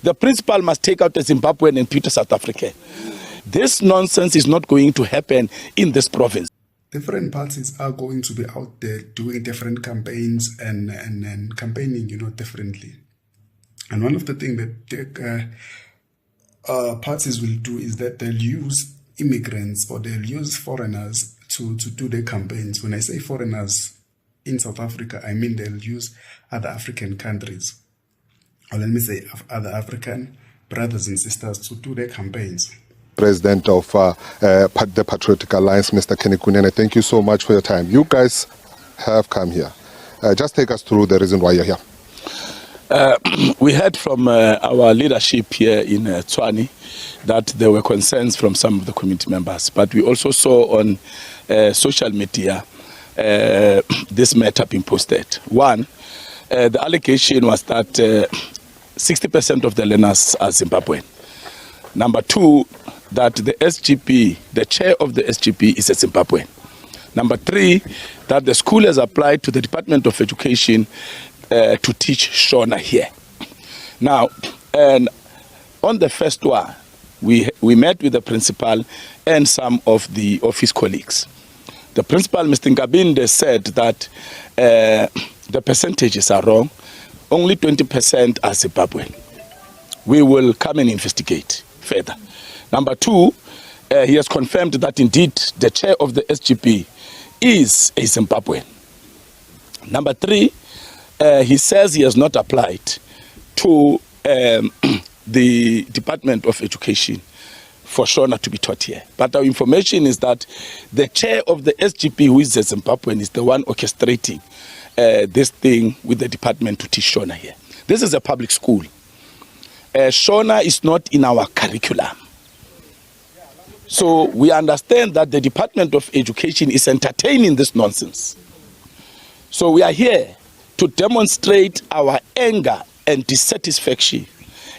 the principal must take out a Zimbabwean and put a South African. This nonsense is not going to happen in this province. Different parties are going to be out there doing different campaigns and campaigning, differently. And one of the things that parties will do is that they'll use immigrants or they'll use foreigners to do their campaigns. When I say foreigners in South Africa, I mean they'll use other African countries, or let me say other African brothers and sisters to do their campaigns. President of the Patriotic Alliance, Mr. Kenny Kunene, thank you so much for your time. You guys have come here. Just take us through the reason why you're here. We heard from our leadership here in Tshwane that there were concerns from some of the community members, but we also saw on social media this matter being posted. One, the allegation was that 60% of the learners are Zimbabwean. Number two, that the SGP, the chair of the SGP is a Zimbabwean. Number three, that the school has applied to the Department of Education to teach Shona here. Now, and on the first one, we met with the principal and some of his colleagues. The principal, Mr. Ngabinde, said that the percentages are wrong. Only 20% are Zimbabwean. We will come and investigate further. Number two, he has confirmed that indeed the chair of the SGP is a Zimbabwean. Number three, he says he has not applied to the Department of Education for Shona to be taught here. But our information is that the chair of the SGP, who is a Zimbabwean, is the one orchestrating this thing with the department to teach Shona here. This is a public school. Shona is not in our curriculum. So we understand that the Department of Education is entertaining this nonsense. So we are here to demonstrate our anger and dissatisfaction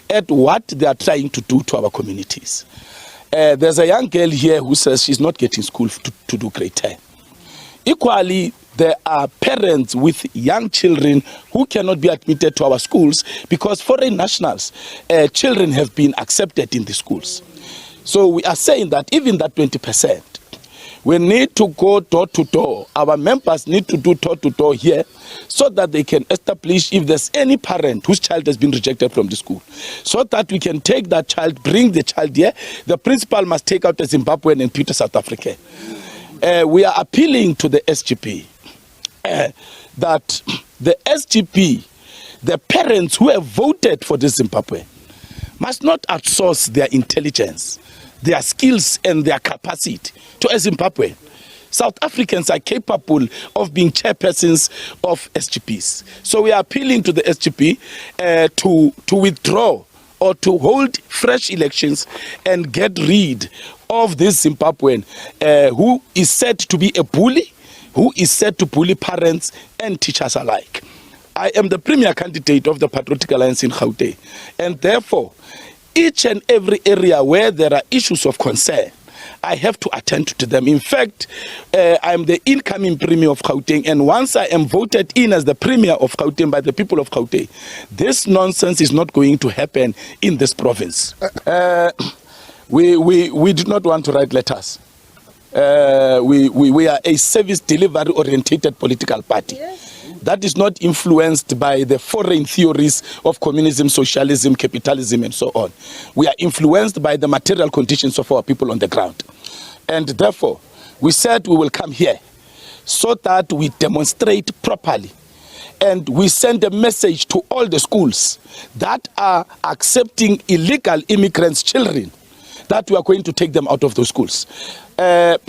at what they are trying to do to our communities. There's a young girl here who says she's not getting school to do grade 10. Equally, there are parents with young children who cannot be admitted to our schools because foreign nationals, children have been accepted in the schools. So we are saying that even that 20%, we need to go door to door. Our members need to do door to door here so that they can establish if there's any parent whose child has been rejected from the school. So that we can take that child, bring the child here. The principal must take out a Zimbabwean and put a South African. We are appealing to the SGP that the SGP, the parents who have voted for this Zimbabwe, must not outsource their intelligence, their skills and their capacity to a Zimbabwe. South Africans are capable of being chairpersons of SGPs. So we are appealing to the SGP to withdraw or to hold fresh elections and get rid of this Zimbabwean who is said to be a bully, who is said to bully parents and teachers alike. I am the premier candidate of the Patriotic Alliance in Gauteng, and therefore, each and every area where there are issues of concern, I have to attend to them. In fact, I'm the incoming premier of Gauteng, and once I am voted in as the premier of Gauteng by the people of Gauteng, this nonsense is not going to happen in this province. We do not want to write letters. We are a service delivery orientated political party. Yes. That is not influenced by the foreign theories of communism, socialism, capitalism, and so on. We are influenced by the material conditions of our people on the ground. And therefore, we said we will come here so that we demonstrate properly. And we send a message to all the schools that are accepting illegal immigrants' children, that we are going to take them out of those schools. There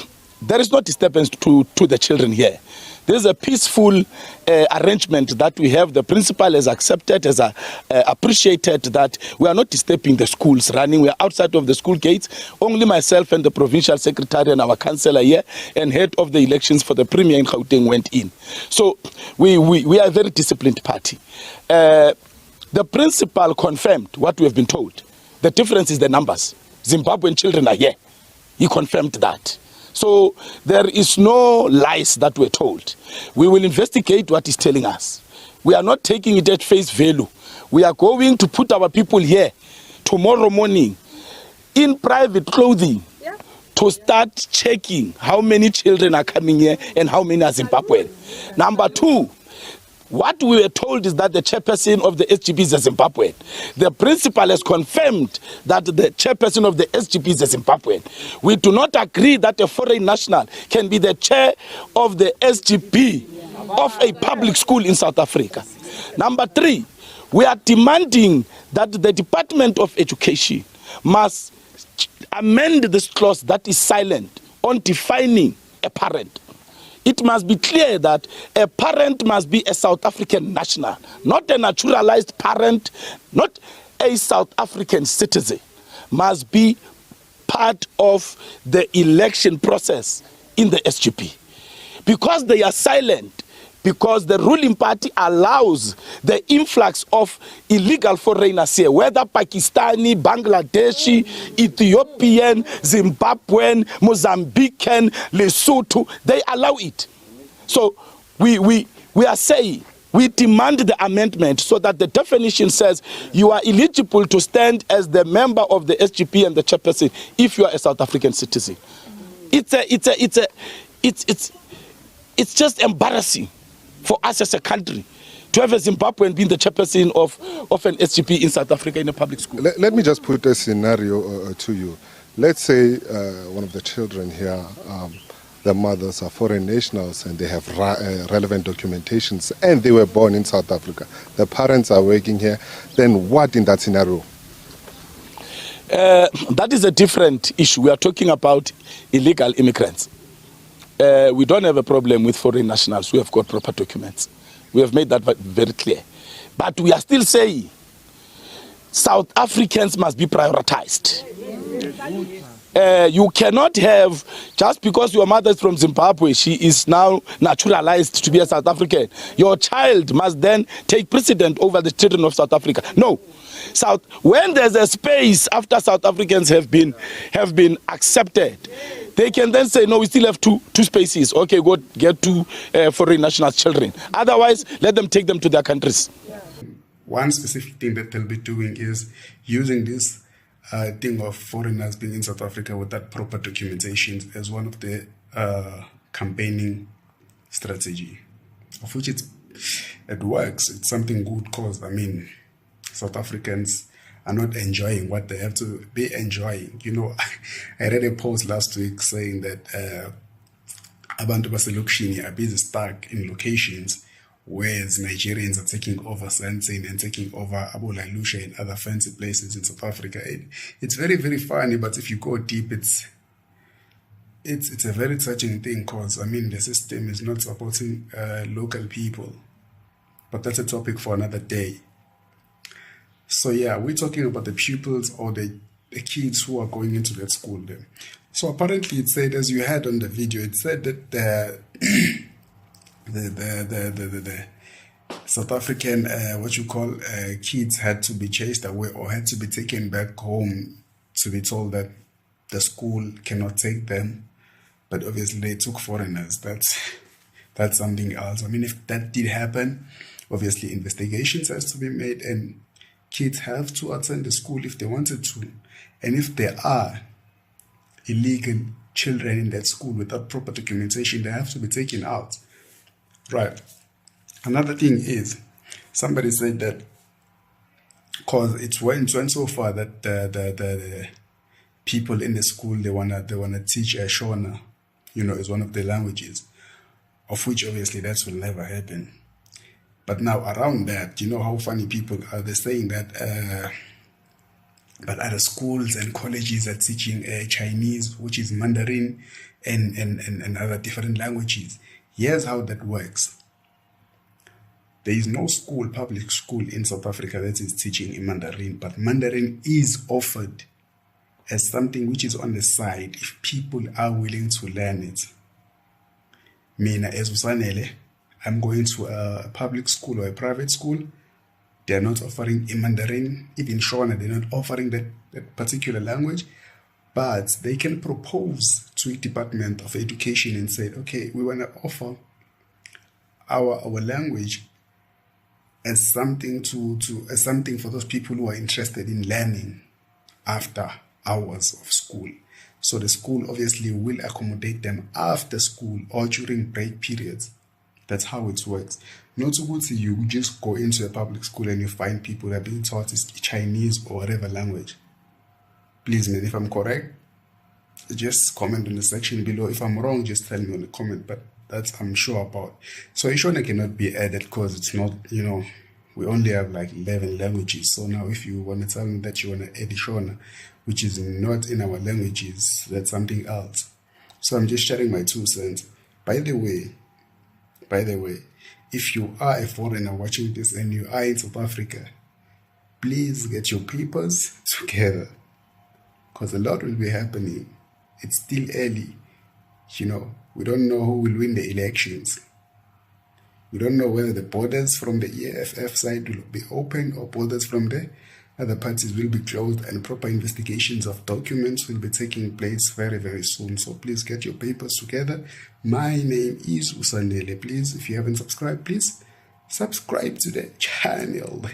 is no disturbance to the children here. There is a peaceful arrangement that we have. The principal has accepted, has appreciated that we are not disturbing the schools running. We are outside of the school gates. Only myself and the provincial secretary and our councillor here and head of the elections for the premier in Gauteng went in. So we are a very disciplined party. The principal confirmed what we have been told. The difference is the numbers. Zimbabwean children are here. He confirmed that. So there is no lies that we're told. We will investigate what he's telling us. We are not taking it at face value. We are going to put our people here tomorrow morning in private clothing to start checking how many children are coming here and how many are Zimbabwean. Number two, what we were told is that the chairperson of the SGB is a Zimbabwean. The principal has confirmed that the chairperson of the SGB is a Zimbabwean. We do not agree that a foreign national can be the chair of the SGB of a public school in South Africa. Number three, we are demanding that the Department of Education must amend this clause that is silent on defining a parent. It must be clear that a parent must be a South African national, not a naturalized parent, not a South African citizen, must be part of the election process in the SGP. Because they are silent, because the ruling party allows the influx of illegal foreigners here, whether Pakistani, Bangladeshi, Ethiopian, Zimbabwean, Mozambican, Lesotho, they allow it. So we are saying, we demand the amendment so that the definition says you are eligible to stand as the member of the SGP and the chairperson if you are a South African citizen. It's just embarrassing for us as a country to have a Zimbabwean being the chairperson of an SGP in South Africa in a public school. Let me just put a scenario to you. Let's say one of the children here, the mothers are foreign nationals and they have relevant documentations and they were born in South Africa. The parents are working here. Then what in that scenario? That is a different issue. We are talking about illegal immigrants. We don't have a problem with foreign nationals who have got proper documents. We have made that very clear. But we are still saying South Africans must be prioritized. You cannot have, just because your mother is from Zimbabwe, she is now naturalized to be a South African. Your child must then take precedent over the children of South Africa. No. When there's a space after South Africans have been accepted, they can then say, no, we still have two spaces. Okay, go get two foreign national children. Otherwise, let them take them to their countries. One specific thing that they'll be doing is using this thing of foreigners being in South Africa without proper documentation as one of the campaigning strategy, of which it works. It's something good because, I mean, South Africans are not enjoying what they have to be enjoying. You know, I read a post last week saying that abantu baselokishini are busy stuck in locations where Nigerians are taking over Sandton and taking over Abu Lailusha and other fancy places in South Africa. It's very, very funny, but if you go deep, it's a very touching thing because, I mean, the system is not supporting local people. But that's a topic for another day. So yeah, we're talking about the pupils or the kids who are going into that school then. So apparently it said, as you heard on the video, it said that the South African, kids had to be chased away or had to be taken back home to be told that the school cannot take them. But obviously they took foreigners. That's something else. I mean, if that did happen, obviously investigations has to be made and kids have to attend the school if they wanted to. And if there are illegal children in that school without proper documentation, they have to be taken out. Right. Another thing is, somebody said that because it went so far that the people in the school, they wanna teach Shona, as one of the languages, of which obviously that will never happen. But now around that, you know how funny people are. They're saying that but other schools and colleges are teaching Chinese, which is Mandarin, and other different languages. Here's how that works. There is no school, public school in South Africa that is teaching in Mandarin, but Mandarin is offered as something which is on the side if people are willing to learn it. Mina as Usanele, I'm going to a public school or a private school. They're not offering in Mandarin, even Shona, they're not offering that particular language, but they can propose to the Department of Education and say, okay, we want to offer our language as something as something for those people who are interested in learning. after hours of school. So the school obviously will accommodate them after school or during break periods. That's how it works. Not to go to you just go into a public school and you find people that are being taught is Chinese or whatever language. Please, man, if I'm correct, just comment in the section below. If I'm wrong, just tell me on the comment, but that's I'm sure about. So Ishona cannot be added because it's not, we only have like 11 languages. So now if you want to tell me that you want to add Ishona, which is not in our languages, that's something else. So I'm just sharing my 2 cents. By the way, if you are a foreigner watching this and you are in South Africa, please get your papers together because a lot will be happening. It's still early. We don't know who will win the elections. We don't know whether the borders from the EFF side will be open or borders from the other parties will be closed, and proper investigations of documents will be taking place very, very soon. So please get your papers together. My name is Usandele. Please, if you haven't subscribed, please subscribe to the channel.